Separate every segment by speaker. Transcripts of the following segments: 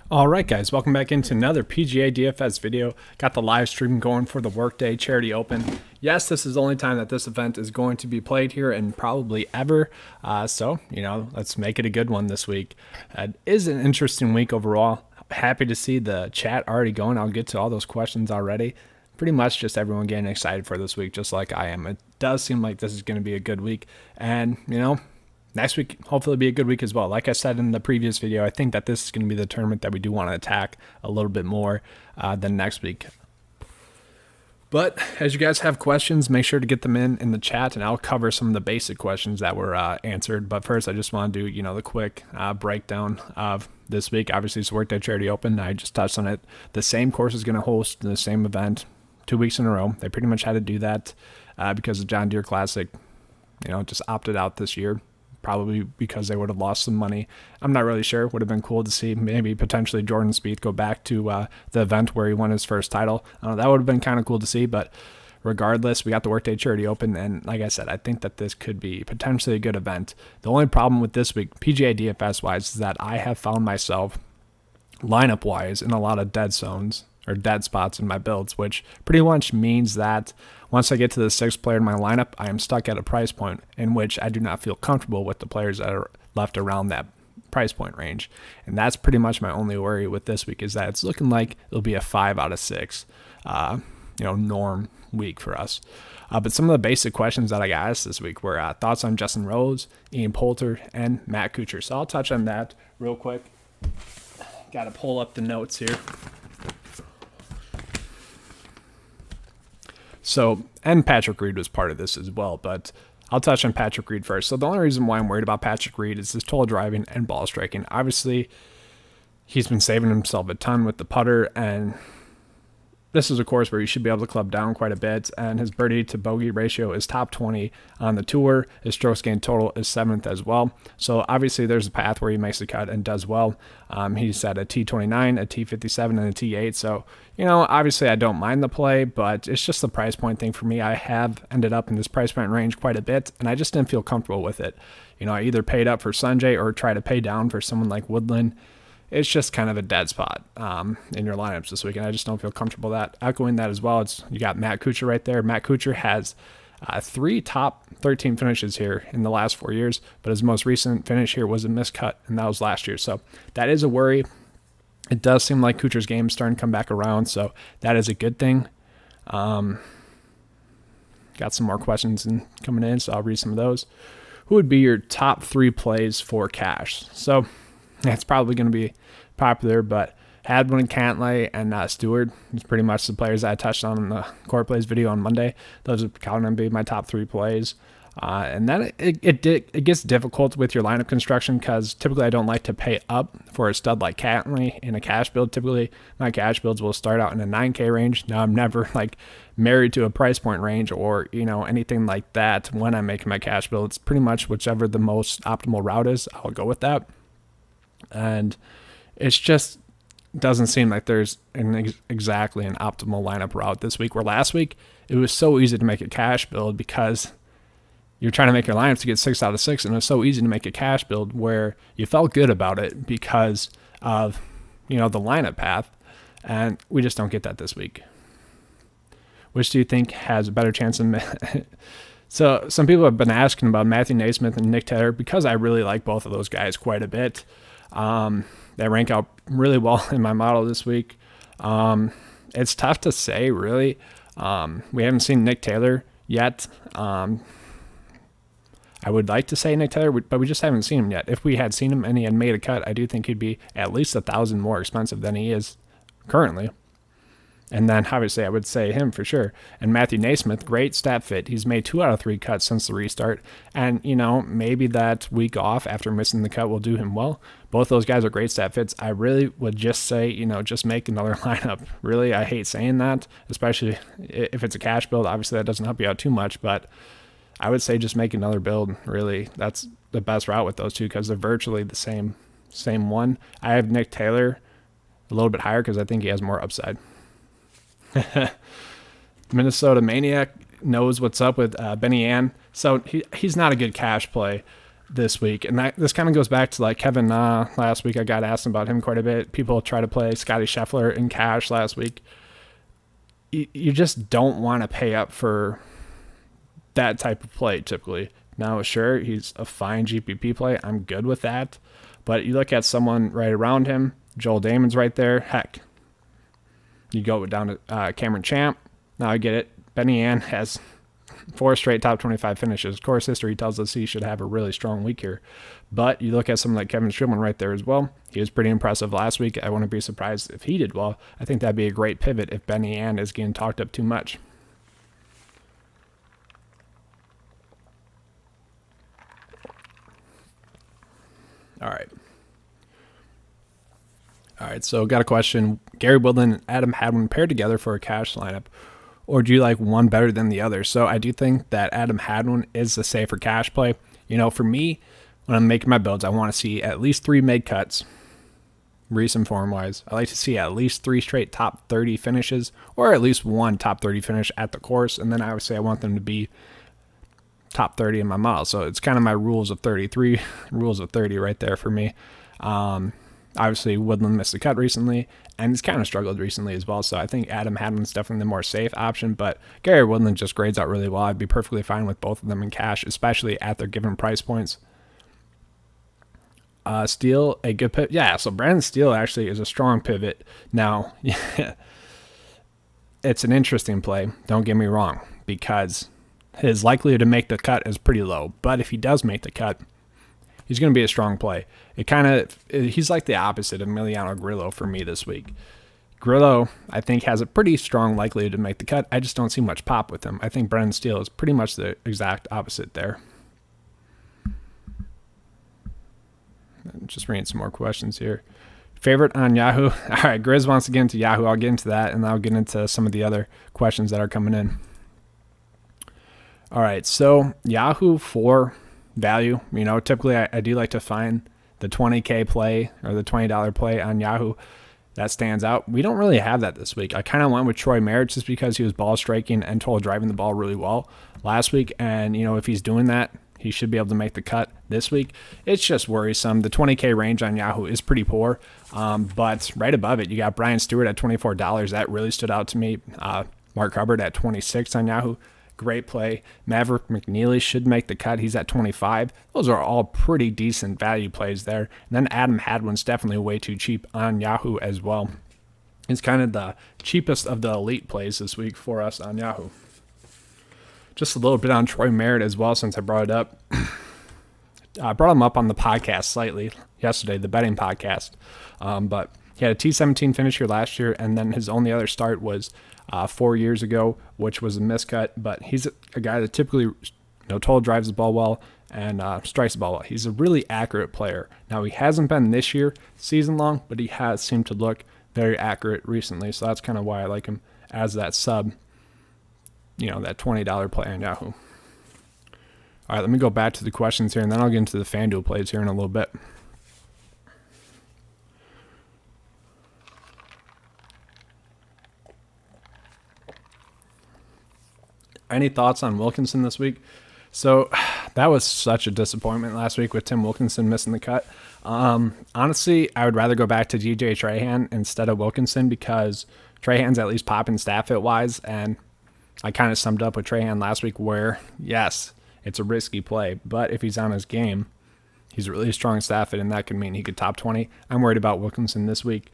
Speaker 1: All right, guys, welcome back into another PGA DFS video. Got the live stream going for the Workday Charity Open. Yes, this is the only time that this event is going to be played here and probably ever. So, let's make it a good one this week. It is an interesting week overall. Happy to see the chat already going. I'll get to all those questions already. Pretty much just everyone getting excited for this week, just like I am. It does seem like this is going to be a good week. And, next week, hopefully be a good week as well. Like I said in the previous video, I think that this is going to be the tournament that we do want to attack a little bit more than next week. But as you guys have questions, make sure to get them in the chat, and I'll cover some of the basic questions that were answered. But first, I just want to do, the quick breakdown of this week. Obviously, it's Workday Charity Open. I just touched on it. The same course is going to host the same event 2 weeks in a row. They pretty much had to do that because the John Deere Classic, just opted out this year. Probably because they would have lost some money. I'm not really sure. Would have been cool to see maybe potentially Jordan Spieth go back to the event where he won his first title. That would have been kind of cool to see, but regardless, we got the Workday Charity Open, and like I said, I think that this could be potentially a good event. The only problem with this week, PGA DFS-wise, is that I have found myself lineup-wise in a lot of dead zones or dead spots in my builds, which pretty much means that once I get to the sixth player in my lineup, I am stuck at a price point in which I do not feel comfortable with the players that are left around that price point range. And that's pretty much my only worry with this week, is that it's looking like it'll be a 5 out of 6, norm week for us. But some of the basic questions that I got asked this week were thoughts on Justin Rose, Ian Poulter, and Matt Kuchar. So I'll touch on that real quick. Got to pull up the notes here. So, and Patrick Reed was part of this as well, but I'll touch on Patrick Reed first. So the only reason why I'm worried about Patrick Reed is his total driving and ball striking. Obviously, he's been saving himself a ton with the putter, and this is a course where you should be able to club down quite a bit, and his birdie to bogey ratio is top 20 on the tour. His strokes gained total is 7th as well. So obviously there's a path where he makes the cut and does well. He's at a T29, a T57, and a T8. So, obviously I don't mind the play, but it's just the price point thing for me. I have ended up in this price point range quite a bit, and I just didn't feel comfortable with it. I either paid up for Sanjay or try to pay down for someone like Woodland. It's just kind of a dead spot in your lineups this week, and I just don't feel comfortable that. Echoing that as well, you got Matt Kuchar right there. Matt Kuchar has 3 top 13 finishes here in the last 4 years, but his most recent finish here was a miscut, and that was last year. So that is a worry. It does seem like Kuchar's game is starting to come back around, so that is a good thing. Got some more questions coming in, so I'll read some of those. Who would be your top 3 plays for cash? So it's probably going to be popular, but Hadwin, Cantlay, and Stewart is pretty much the players that I touched on in the core plays video on Monday. Those are going to be my top 3 plays. And then it gets difficult with your lineup construction, because typically I don't like to pay up for a stud like Cantlay in a cash build. Typically my cash builds will start out in a 9K range. Now I'm never married to a price point range or anything like that when I'm making my cash build. It's pretty much whichever the most optimal route is, I'll go with that. And it's just doesn't seem like there's exactly an optimal lineup route this week, where last week it was so easy to make a cash build because you're trying to make your lineups to get 6 out of 6, and it was so easy to make a cash build where you felt good about it because of the lineup path, and we just don't get that this week. Which do you think has a better chance of So some people have been asking about Matthew Naismith and Nick Taylor, because I really like both of those guys quite a bit. They rank out really well in my model this week. It's tough to say, really. We haven't seen Nick Taylor yet. I would like to say Nick Taylor, but we just haven't seen him yet. If we had seen him and he had made a cut, I do think he'd be at least $1,000 more expensive than he is currently. And then obviously I would say him for sure. And Matthew Naismith, great stat fit. He's made 2 out of 3 cuts since the restart. And, maybe that week off after missing the cut will do him well. Both those guys are great stat fits. I really would just say, just make another lineup. Really, I hate saying that, especially if it's a cash build. Obviously that doesn't help you out too much, but I would say just make another build. Really, that's the best route with those two, because they're virtually the same one. I have Nick Taylor a little bit higher because I think he has more upside. Minnesota Maniac knows what's up with Benny Ann. So he's not a good cash play. this week. And this kind of goes back to like Kevin Na last week. I got asked about him quite a bit. People try to play Scotty Scheffler in cash last week. You just don't want to pay up for that type of play typically. Now, sure, he's a fine GPP play. I'm good with that. But you look at someone right around him. Joel Damon's right there. Heck, you go down to Cameron Champ. Now I get it. Benny Ann has 4 straight top 25 finishes. Course history tells us he should have a really strong week here. But you look at someone like Kevin Streelman right there as well. He was pretty impressive last week. I wouldn't be surprised if he did well. I think that'd be a great pivot if Benny Ann is getting talked up too much. All right, so got a question. Gary Woodland and Adam Hadwin paired together for a cash lineup, or do you like one better than the other? So I do think that Adam Hadwin is the safer cash play. For me, when I'm making my builds, I want to see at least 3 mid cuts, recent form-wise. I like to see at least 3 straight top 30 finishes, or at least 1 top 30 finish at the course, and then I would say I want them to be top 30 in my model. So it's kind of my rules of 33, rules of 30 right there for me. Obviously, Woodland missed the cut recently, and he's kind of struggled recently as well. So I think Adam Hadwin's definitely the more safe option, but Gary Woodland just grades out really well. I'd be perfectly fine with both of them in cash, especially at their given price points. Steele, a good pivot. Yeah, so Brandon Steele actually is a strong pivot. Now, it's an interesting play, don't get me wrong, because his likelihood to make the cut is pretty low. But if he does make the cut, he's going to be a strong play. He's like the opposite of Emiliano Grillo for me this week. Grillo, I think, has a pretty strong likelihood to make the cut. I just don't see much pop with him. I think Brendan Steele is pretty much the exact opposite there. Just reading some more questions here. Favorite on Yahoo? All right, Grizz wants to get into Yahoo. I'll get into that, and I'll get into some of the other questions that are coming in. All right, so Yahoo for value. Typically I do like to find the 20K play or the $20 play on Yahoo that stands out. We don't really have that this week. I kind of went with Troy Merritt just because he was ball striking and total driving the ball really well last week. And, if he's doing that, he should be able to make the cut this week. It's just worrisome. The 20K range on Yahoo is pretty poor. But right above it, you got Brian Stewart at $24. That really stood out to me. Mark Hubbard at $26 on Yahoo. Great play. Maverick McNeely should make the cut. He's at $25. Those are all pretty decent value plays there. And then Adam Hadwin's definitely way too cheap on Yahoo as well. It's kind of the cheapest of the elite plays this week for us on Yahoo. Just a little bit on Troy Merritt as well since I brought it up. I brought him up on the podcast slightly yesterday, the betting podcast. But he had a T17 finish here last year, and then his only other start was 4 years ago, which was a miscut. But he's a guy that typically total drives the ball well and strikes the ball well. He's a really accurate player. Now, he hasn't been this year season long, but he has seemed to look very accurate recently. So that's kind of why I like him as that sub, that $20 play on Yahoo. All right, let me go back to the questions here, and then I'll get into the FanDuel plays here in a little bit. Any thoughts on Wilkinson this week? So that was such a disappointment last week with Tim Wilkinson missing the cut. Honestly, I would rather go back to DJ Trahan instead of Wilkinson because Trahan's at least popping stat fit wise, and I kind of summed up with Trahan last week where, yes, it's a risky play, but if he's on his game, he's a really strong stat fit, and that could mean he could top 20. I'm worried about Wilkinson this week.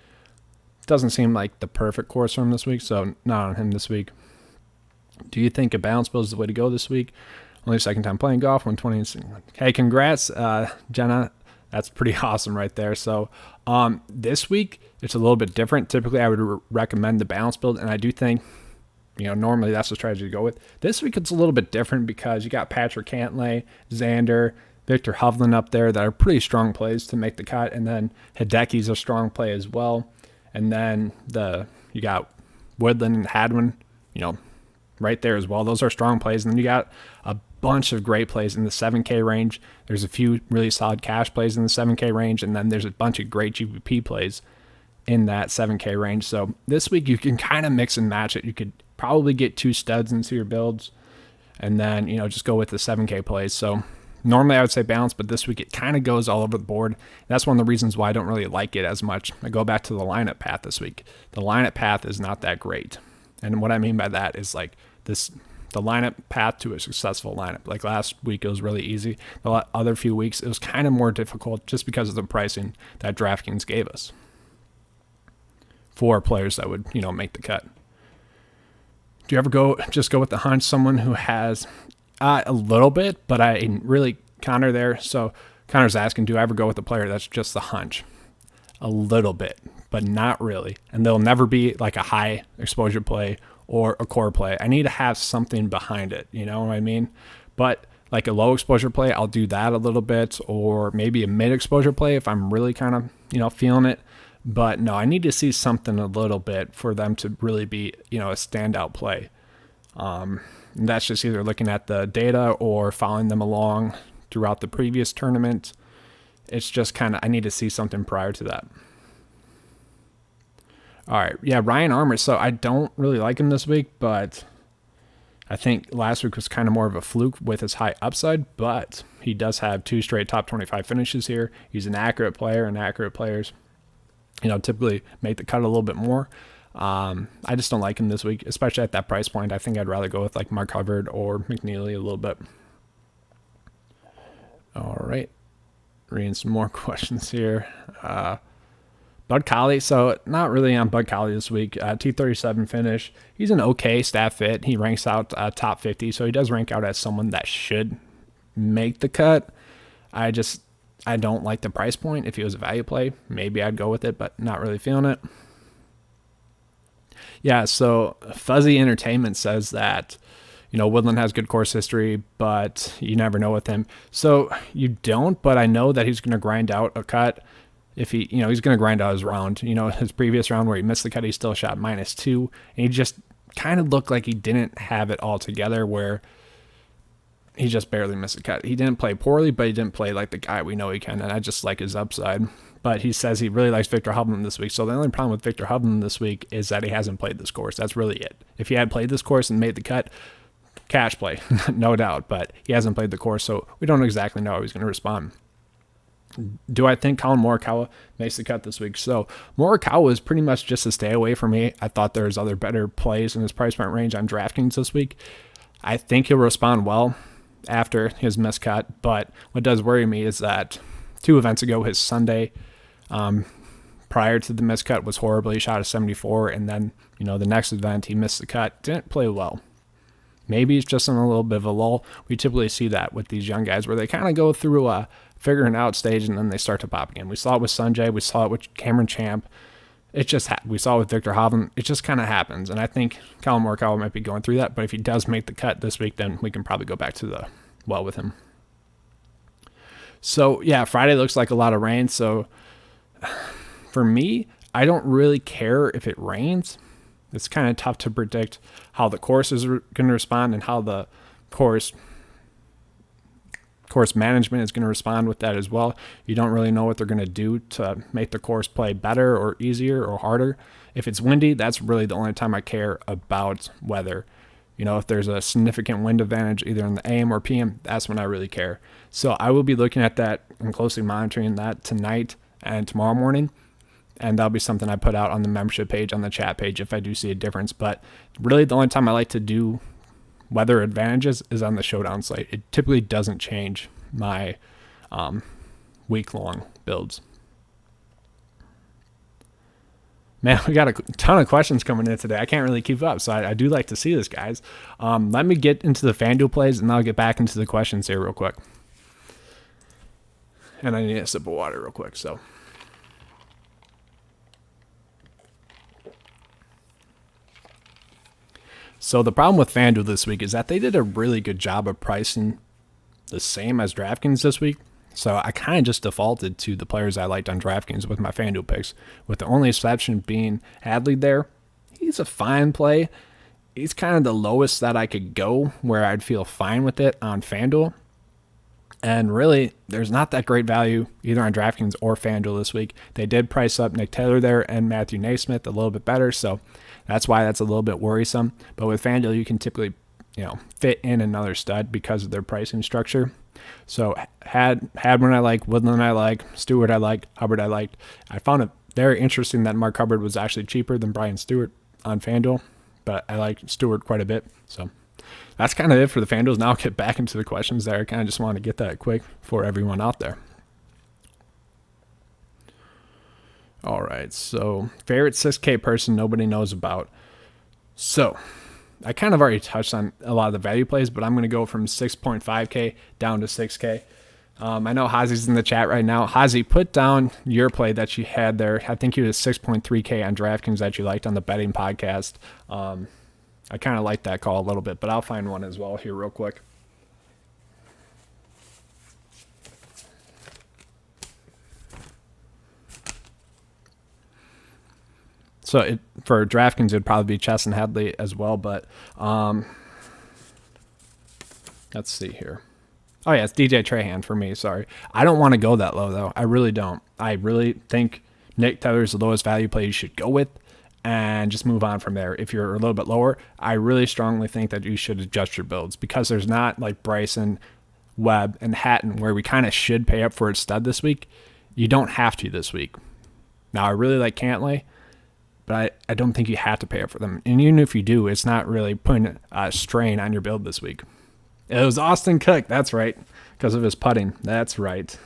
Speaker 1: Doesn't seem like the perfect course for him this week, so not on him this week. Do you think a balance build is the way to go this week? Only second time playing golf, 120. Hey, congrats, Jenna. That's pretty awesome right there. So this week, it's a little bit different. Typically, I would recommend the balance build, and I do think, normally that's the strategy to go with. This week, it's a little bit different because you got Patrick Cantlay, Xander, Victor Hovland up there that are pretty strong plays to make the cut, and then Hideki's a strong play as well. And then you got Woodland and Hadwin, right there as well. Those are strong plays. And then you got a bunch of great plays in the 7K range. There's a few really solid cash plays in the 7K range, and then there's a bunch of great GPP plays in that 7K range. So this week you can kind of mix and match it. You could probably get 2 studs into your builds and then, just go with the 7K plays. So Normally I would say balanced, but this week it kind of goes all over the board. That's one of the reasons why I don't really like it as much. I go back to the lineup path this week. The lineup path is not that great. And what I mean by that is like the lineup path to a successful lineup. Like last week, it was really easy. The other few weeks, it was kind of more difficult just because of the pricing that DraftKings gave us for players that would, make the cut. Do you ever go with the hunch? Someone who has a little bit, but I really Connor there. So Connor's asking, do I ever go with a player that's just the hunch? A little bit, but not really. And they'll never be like a high exposure play or a core play. I need to have something behind it. You know what I mean? But like a low exposure play, I'll do that a little bit, or maybe a mid exposure play if I'm really kind of, feeling it. But no, I need to see something a little bit for them to really be, a standout play. And that's just either looking at the data or following them along throughout the previous tournament. It's just I need to see something prior to that. All right. Yeah, Ryan Armour. So I don't really like him this week, but I think last week was kind of more of a fluke with his high upside, but he does have 2 straight top 25 finishes here. He's an accurate player, and accurate players, typically make the cut a little bit more. I just don't like him this week, especially at that price point. I think I'd rather go with like Mark Hubbard or McNeely a little bit. All right. Reading some more questions here. Bud Colley. So not really on Bud Colley this week. T37 finish. He's an okay stat fit. He ranks out top 50. So he does rank out as someone that should make the cut. I don't like the price point. If he was a value play, maybe I'd go with it, but not really feeling it. Yeah, so Fuzzy Entertainment says that, Woodland has good course history, but you never know with him. So you don't, but I know that he's going to grind out a cut. If he, he's going to grind out his round. His previous round where he missed the cut, he still shot -2. And he just kind of looked like he didn't have it all together, where he just barely missed a cut. He didn't play poorly, but he didn't play like the guy we know he can, and I just like his upside. But he says he really likes Victor Hovland this week. So the only problem with Victor Hovland this week is that he hasn't played this course. That's really it. If he had played this course and made the cut, cash play, no doubt. But he hasn't played the course, so we don't exactly know how he's going to respond. Do I think Colin Morikawa makes the cut this week? So Morikawa is pretty much just a stay away for me. I thought there's other better plays in his price point range on DraftKings this week. I think he'll respond well after his miscut, but what does worry me is that 2 events ago, his Sunday prior to the miscut was horrible. He shot a 74, and then, the next event he missed the cut. Didn't play well. Maybe it's just in a little bit of a lull. We typically see that with these young guys where they kind of go through a figuring out stage and then they start to pop again. We saw it with Sanjay. We saw it with Cameron Champ. It just we saw it with Victor Hovland. It just kind of happens, and I think Colin Morikawa might be going through that. But if he does make the cut this week, then we can probably go back to the well with him. So yeah, Friday looks like a lot of rain. So for me, I don't really care if it rains. It's kind of tough to predict how the course is going to respond and how the course management is going to respond with that as well. You don't really know what they're going to do to make the course play better or easier or harder. If it's windy, that's really the only time I care about weather. If there's a significant wind advantage either in the AM or PM, that's when I really care. So I will be looking at that and closely monitoring that tonight and tomorrow morning. And that'll be something I put out on the membership page, on the chat page, if I do see a difference. But really the only time I like to do weather advantages is on the Showdown slate. It typically doesn't change my week-long builds. Man, we got a ton of questions coming in today. I can't really keep up, so I do like to see this, guys. Let me get into the FanDuel plays, and I'll get back into the questions here real quick. And I need a sip of water real quick, so... So the problem with FanDuel this week is that they did a really good job of pricing the same as DraftKings this week. So I kind of just defaulted to the players I liked on DraftKings with my FanDuel picks, with the only exception being Hadley there. He's a fine play. He's kind of the lowest that I could go where I'd feel fine with it on FanDuel. And really, there's not that great value either on DraftKings or FanDuel this week. They did price up Nick Taylor there and Matthew Naismith a little bit better, so that's why that's a little bit worrisome. But with FanDuel, you can typically fit in another stud because of their pricing structure. So had one I like, Woodland I like, Stewart I like, Hubbard I liked. I found it very interesting that Mark Hubbard was actually cheaper than Brian Stewart on FanDuel, but I like Stewart quite a bit. So that's kind of it for the FanDuels. Now I'll get back into the questions there. I kind of just want to get that quick for everyone out there. All right, so favorite 6K person nobody knows about. So I kind of already touched on a lot of the value plays, but I'm going to go from 6.5K down to 6K. I know Hazi's in the chat right now. Hazi, put down your play that you had there. I think you was 6.3K on DraftKings that you liked on the betting podcast. I kind of like that call a little bit, but I'll find one as well here real quick. So for DraftKings, it would probably be Chess and Hadley as well, but let's see here. Oh, yeah, it's DJ Trahan for me, sorry. I don't want to go that low, though. I really don't. I really think Nick Taylor's the lowest value play you should go with and just move on from there. If you're a little bit lower, I really strongly think that you should adjust your builds because there's not like Bryson, Webb, and Hatton where we kind of should pay up for a stud this week. You don't have to this week. Now, I really like Cantlay, but I don't think you have to pay up for them. And even if you do, it's not really putting a strain on your build this week. It was Austin Cook. That's right. Because of his putting. That's right.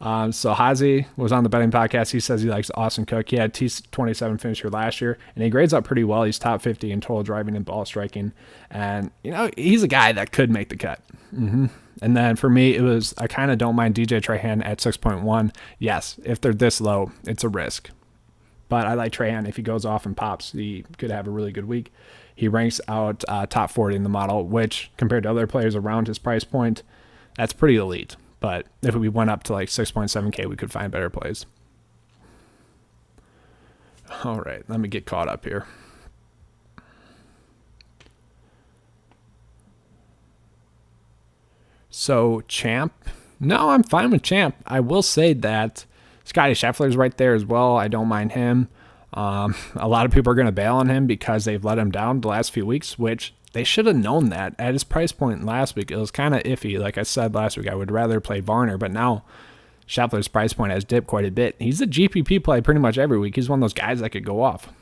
Speaker 1: So Hazi was on the betting podcast. He says he likes Austin Cook. He had T27 finisher last year, and he grades up pretty well. He's top 50 in total driving and ball striking. And, he's a guy that could make the cut. And then for me, I kind of don't mind DJ Trahan at 6.1. Yes, if they're this low, it's a risk. But I like Trahan. If he goes off and pops, he could have a really good week. He ranks out top 40 in the model, which compared to other players around his price point, that's pretty elite. But if we went up to like 6.7K, we could find better plays. All right, let me get caught up here. So Champ, no, I'm fine with Champ. I will say that Scotty Scheffler's right there as well. I don't mind him. A lot of people are going to bail on him because they've let him down the last few weeks, which they should have known that. At his price point last week, it was kind of iffy. Like I said last week, I would rather play Varner, but now Scheffler's price point has dipped quite a bit. He's a GPP play pretty much every week. He's one of those guys that could go off.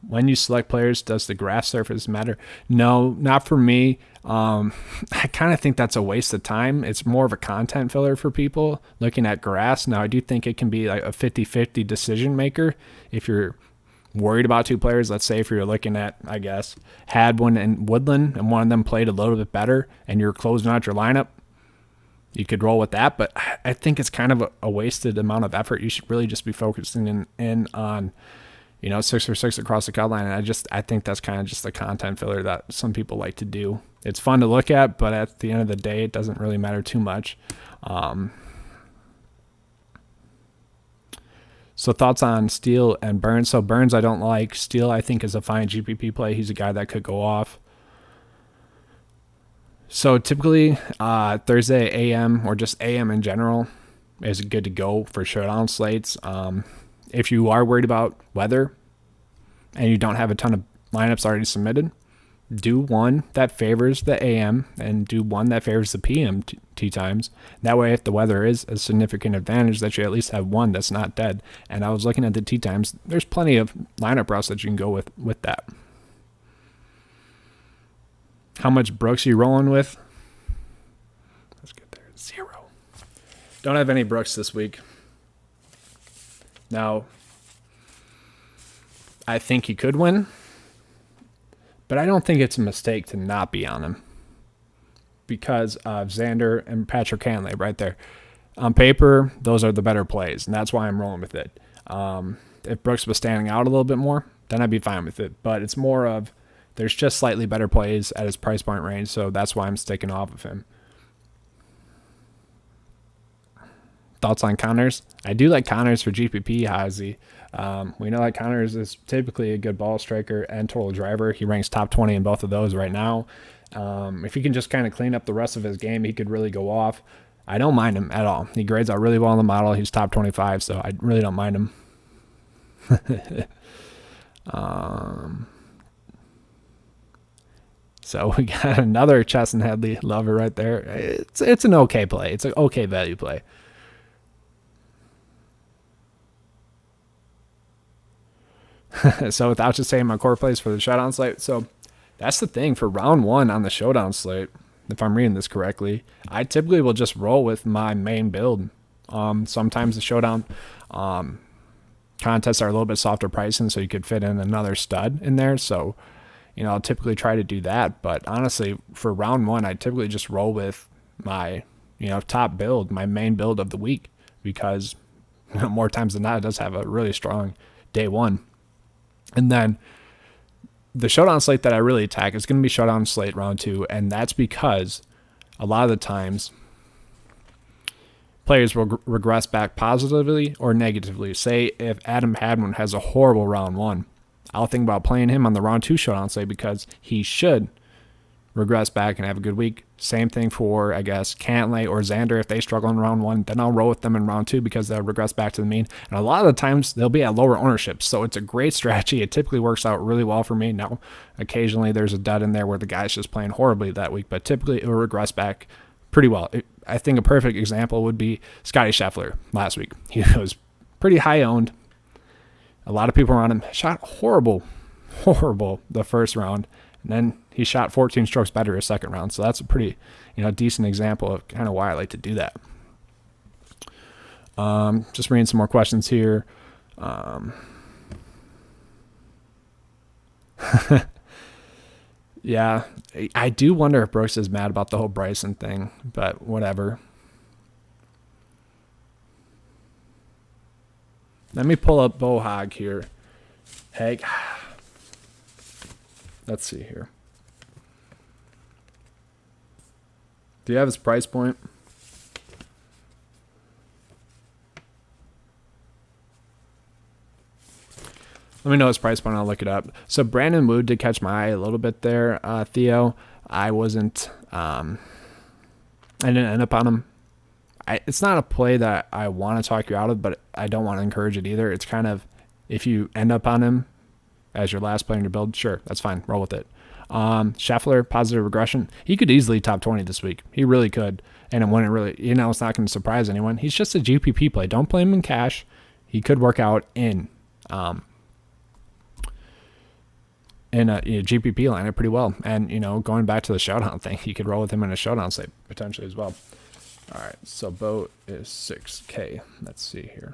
Speaker 1: When you select players, does the grass surface matter? No, not for me. I kind of think that's a waste of time. It's more of a content filler for people looking at grass. Now, I do think it can be like a 50-50 decision maker if you're worried about two players. Let's say if you're looking at, I guess, Hadwin and Woodland, and one of them played a little bit better, and you're closing out your lineup, you could roll with that. But I think it's kind of a wasted amount of effort. You should really just be focusing in on 6 for 6 across the cut line. And I think that's kind of just the content filler that some people like to do. It's fun to look at, but at the end of the day, it doesn't really matter too much. So thoughts on Steele and Burns. So Burns I don't like. Steele I think is a fine GPP play. He's a guy that could go off. So typically Thursday AM or just AM in general is good to go for showdown slates. If you are worried about weather and you don't have a ton of lineups already submitted, do one that favors the AM and do one that favors the PM tee times. That way, if the weather is a significant advantage, that you at least have one that's not dead. And I was looking at the tee times. There's plenty of lineup routes that you can go with that. How much Brooks you rolling with? Let's get there. 0. Don't have any Brooks this week. Now, I think he could win, but I don't think it's a mistake to not be on him because of Xander and Patrick Cantlay right there. On paper, those are the better plays, and that's why I'm rolling with it. If Brooks was standing out a little bit more, then I'd be fine with it. But it's more of there's just slightly better plays at his price point range, so that's why I'm sticking off of him. Thoughts on Connors? I do like Connors for GPP, Hazy. We know that Connors is typically a good ball striker and total driver. He ranks top 20 in both of those right now. If he can just kind of clean up the rest of his game, he could really go off. I don't mind him at all. He grades out really well in the model. He's top 25, so I really don't mind him. So we got another Chesson Headley lover right there. It's an okay play. It's an okay value play. So without just saying my core plays for the Showdown slate. So that's the thing for round 1 on the Showdown slate. If I'm reading this correctly, I typically will just roll with my main build. Sometimes the Showdown contests are a little bit softer pricing, so you could fit in another stud in there. So, I'll typically try to do that. But honestly, for round 1, I typically just roll with my, top build, my main build of the week, because more times than not, it does have a really strong day 1. And then the Showdown slate that I really attack is going to be Showdown slate round 2, and that's because a lot of the times players will regress back positively or negatively. Say if Adam Hadwin has a horrible round 1, I'll think about playing him on the round 2 Showdown slate because he should regress back and have a good week. Same thing for, I guess, Cantlay or Xander. If they struggle in round 1, then I'll roll with them in round 2 because they'll regress back to the mean. And a lot of the times they'll be at lower ownership. So it's a great strategy. It typically works out really well for me. Now, occasionally there's a dud in there where the guy's just playing horribly that week, but typically it will regress back pretty well. I think a perfect example would be Scotty Scheffler last week. He was pretty high owned. A lot of people around him shot horrible the first round. And then he shot 14 strokes better his second round. So that's a pretty, decent example of kind of why I like to do that. Just reading some more questions here. Yeah, I do wonder if Brooks is mad about the whole Bryson thing, but whatever. Let me pull up Bohag here. Hey, let's see here. Do you have his price point? Let me know his price point. I'll look it up. So Brandon Wood did catch my eye a little bit there, Theo. I wasn't. I didn't end up on him. It's not a play that I want to talk you out of, but I don't want to encourage it either. It's kind of, if you end up on him as your last play in your build, sure, that's fine. Roll with it. Scheffler, positive regression. He could easily top 20 this week. He really could. And it wouldn't really, it's not going to surprise anyone. He's just a GPP play. Don't play him in cash. He could work out in a GPP lineup pretty well. And, going back to the Showdown thing, you could roll with him in a Showdown slate potentially as well. All right, so Boat is 6K. Let's see here.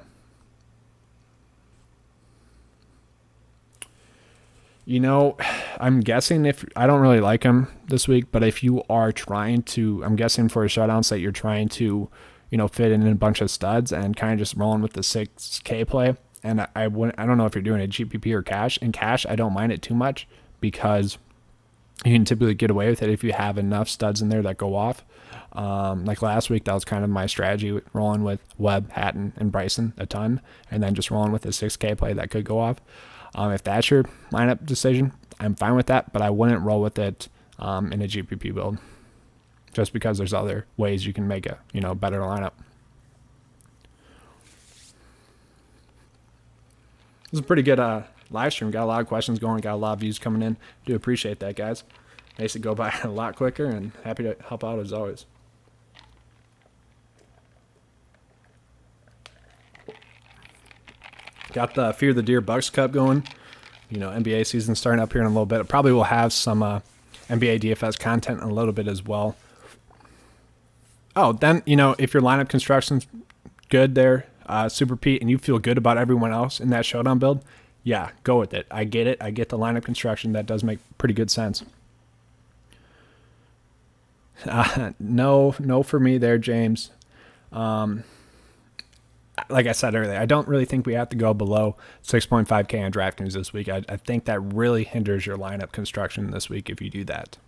Speaker 1: I'm guessing I don't really like him this week, but if you are trying to, I'm guessing for a Showdown slate, you're trying to, fit in a bunch of studs and kind of just rolling with the 6K play. And I don't know if you're doing a GPP or cash. In cash, I don't mind it too much because you can typically get away with it if you have enough studs in there that go off. Like last week, that was kind of my strategy, rolling with Webb, Hatton, and Bryson a ton, and then just rolling with a 6K play that could go off. If that's your lineup decision, I'm fine with that, but I wouldn't roll with it in a GPP build just because there's other ways you can make a better lineup. This is a pretty good live stream. Got a lot of questions going, got a lot of views coming in. Do appreciate that, guys. Makes it go by a lot quicker, and happy to help out as always. Got the Fear the Deer Bucks Cup going. NBA season starting up here in a little bit. Probably will have some NBA DFS content in a little bit as well. Oh, then, if your lineup construction's good there, Super Pete, and you feel good about everyone else in that Showdown build, yeah, go with it. I get it. I get the lineup construction. That does make pretty good sense. No for me there, James. Like I said earlier, I don't really think we have to go below 6.5K on DraftKings this week. I think that really hinders your lineup construction this week if you do that.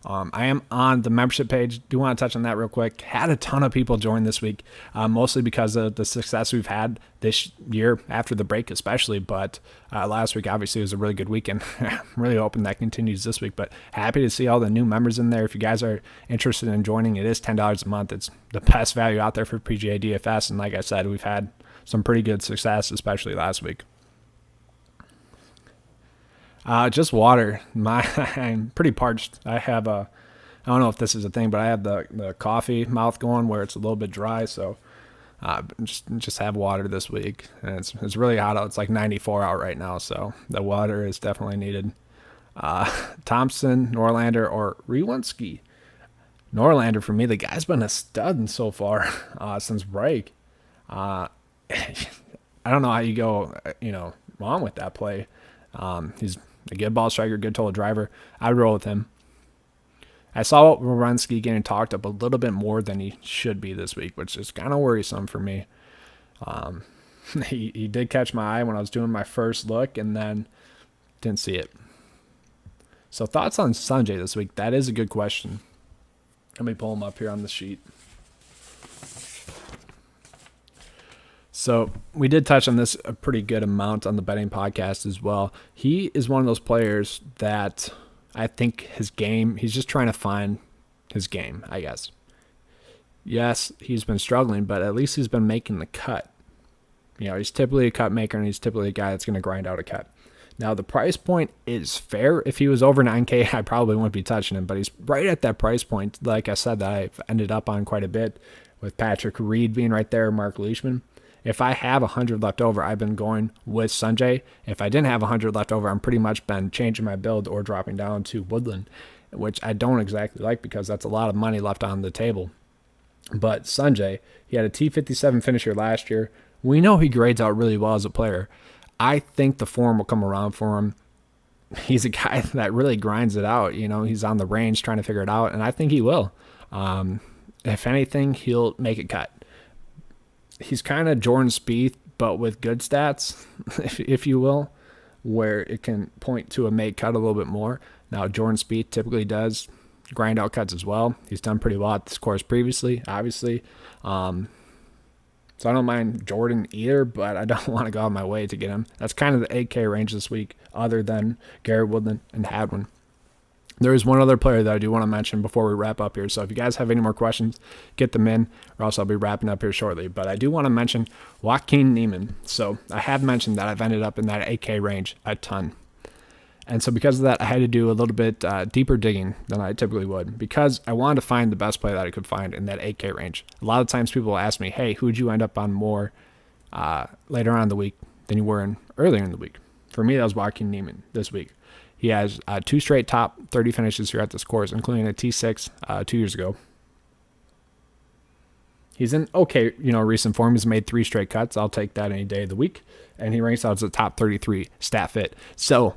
Speaker 1: I am on the membership page. Do want to touch on that real quick. Had a ton of people join this week, mostly because of the success we've had this year after the break especially. But last week obviously was a really good weekend. I'm really hoping that continues this week. But happy to see all the new members in there. If you guys are interested in joining, it is $10 a month. It's the best value out there for PGA DFS. And like I said, we've had some pretty good success, especially last week. Just water. I'm pretty parched. I don't know if this is a thing, but I have the coffee mouth going where it's a little bit dry. So just have water this week. And it's really hot out. It's like 94 out right now. So the water is definitely needed. Thompson, Norlander, or Rewinski. Norlander for me. The guy's been a stud so far since break. I don't know how you go, wrong with that play. He's a good ball striker, good total driver. I'd roll with him. I saw Werenski getting talked up a little bit more than he should be this week, which is kind of worrisome for me. He did catch my eye when I was doing my first look and then didn't see it. So thoughts on Sanjay this week? That is a good question. Let me pull him up here on the sheet. So we did touch on this a pretty good amount on the betting podcast as well. He is one of those players that I think his game, he's just trying to find his game, I guess. Yes, he's been struggling, but at least he's been making the cut. He's typically a cut maker, and he's typically a guy that's going to grind out a cut. Now, the price point is fair. If he was over 9K, I probably wouldn't be touching him, but he's right at that price point, like I said, that I've ended up on quite a bit, with Patrick Reed being right there, Mark Leishman. If I have 100 left over, I've been going with Sanjay. If I didn't have 100 left over, I'm pretty much been changing my build or dropping down to Woodland, which I don't exactly like because that's a lot of money left on the table. But Sanjay, he had a T57 finish here last year. We know he grades out really well as a player. I think the form will come around for him. He's a guy that really grinds it out. He's on the range trying to figure it out, and I think he will. If anything, he'll make it cut. He's kind of Jordan Spieth, but with good stats, if you will, where it can point to a make cut a little bit more. Now, Jordan Spieth typically does grind out cuts as well. He's done pretty well at this course previously, obviously. So I don't mind Jordan either, but I don't want to go out of my way to get him. That's kind of the 8K range this week, other than Garrett Woodland and Hadwin. There is one other player that I do want to mention before we wrap up here. So if you guys have any more questions, get them in, or else I'll be wrapping up here shortly. But I do want to mention Joaquin Niemann. So I have mentioned that I've ended up in that 8K range a ton. And so because of that, I had to do a little bit deeper digging than I typically would, because I wanted to find the best play that I could find in that 8K range. A lot of times people will ask me, hey, who'd you end up on more later on in the week than you were in earlier in the week? For me, that was Joaquin Niemann this week. He has 2 straight top 30 finishes here at this course, including a T6 2 years ago. He's in okay, recent form. He's made 3 straight cuts. I'll take that any day of the week. And he ranks out as a top 33 stat fit. So,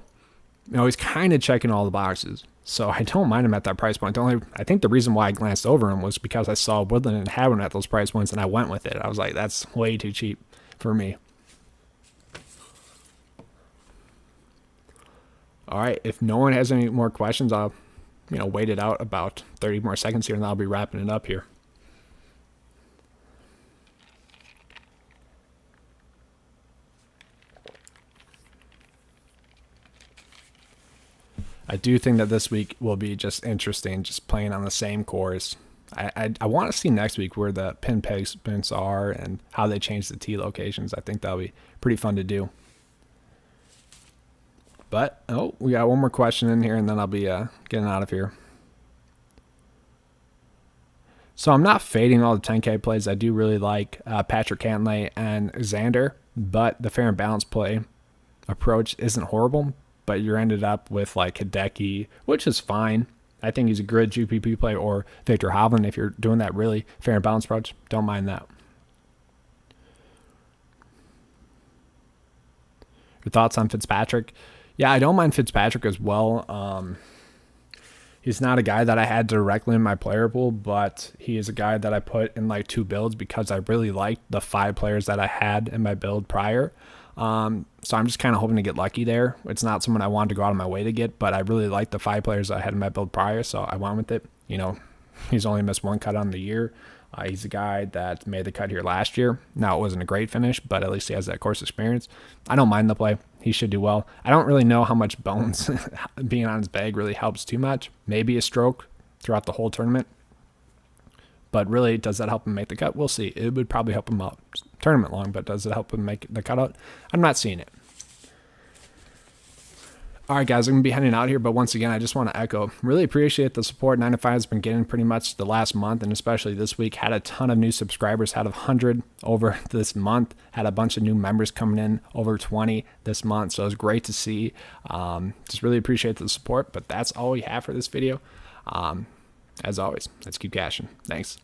Speaker 1: he's kind of checking all the boxes. So I don't mind him at that price point. I think the reason why I glanced over him was because I saw Woodland and Hadwin at those price points, and I went with it. I was like, that's way too cheap for me. All right, if no one has any more questions, I'll, wait it out about 30 more seconds here, and I'll be wrapping it up here. I do think that this week will be just interesting, just playing on the same course. I want to see next week where the pin placements are and how they change the tee locations. I think that'll be pretty fun to do. But, we got one more question in here, and then I'll be getting out of here. So I'm not fading all the 10K plays. I do really like Patrick Cantlay and Xander, but the fair and balanced play approach isn't horrible, but you're ended up with like Hideki, which is fine. I think he's a good GPP play, or Victor Hovland if you're doing that really fair and balanced approach. Don't mind that. Your thoughts on Fitzpatrick? Yeah, I don't mind Fitzpatrick as well. He's not a guy that I had directly in my player pool, but he is a guy that I put in like 2 builds because I really liked the 5 players that I had in my build prior. So I'm just kind of hoping to get lucky there. It's not someone I wanted to go out of my way to get, but I really liked the 5 players I had in my build prior, so I went with it. He's only missed 1 cut on the year. He's a guy that made the cut here last year. Now, it wasn't a great finish, but at least he has that course experience. I don't mind the play. He should do well. I don't really know how much bones being on his bag really helps too much. Maybe a stroke throughout the whole tournament. But really, does that help him make the cut? We'll see. It would probably help him out tournament long, but does it help him make the cutout? I'm not seeing it. All right, guys, I'm going to be heading out here, but once again, I just want to echo, really appreciate the support 9 to 5 has been getting pretty much the last month, and especially this week. Had a ton of new subscribers, had 100 over this month, had a bunch of new members coming in, over 20 this month, so it was great to see. Just really appreciate the support, but that's all we have for this video. As always, let's keep cashing. Thanks.